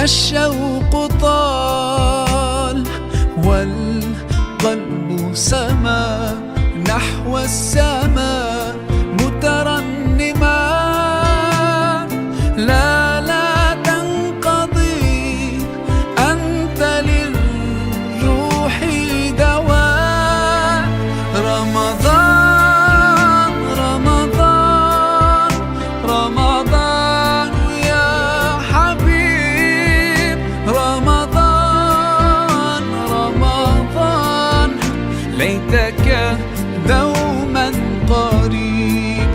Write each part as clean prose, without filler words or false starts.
الشوق طال والقلب سما نحو السماء مترنما. لا تنقضي أنت للروح دواء. رمضان رمضان رمضان يا حبيب، رمضان رمضان ليتك دوما قريب.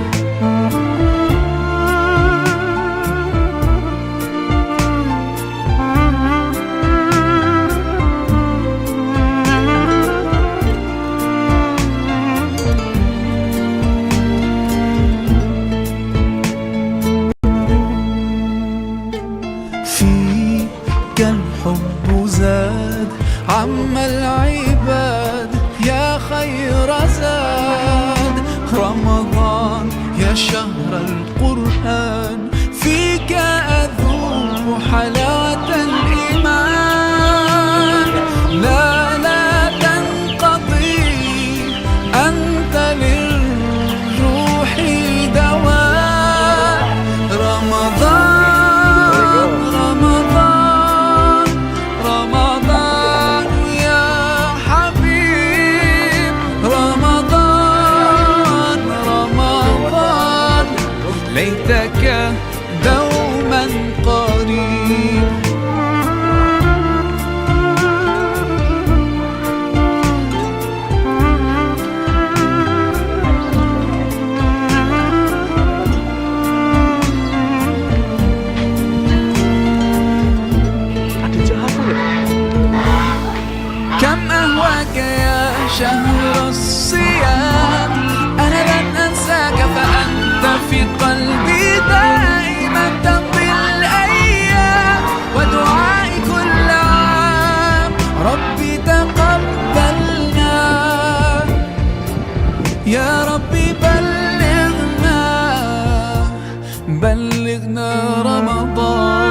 فيك الحب زاد عم العباد يا خير زاد. رمضان يا شهر القرآن فيك أذوق حلاوة الإيمان. لا تنقضي أنت للروح دواء. رمضان رمضان رمضان يا حبيب، رمضان رمضان ليتك دوما قريب. كم أهواك يا شهر الصيام، أنا لن أنساك فأنت في قلبي دائما تمضي الأيام. ودعائي كل عام ربي تقبلنا، يا ربي بلغنا رمضان.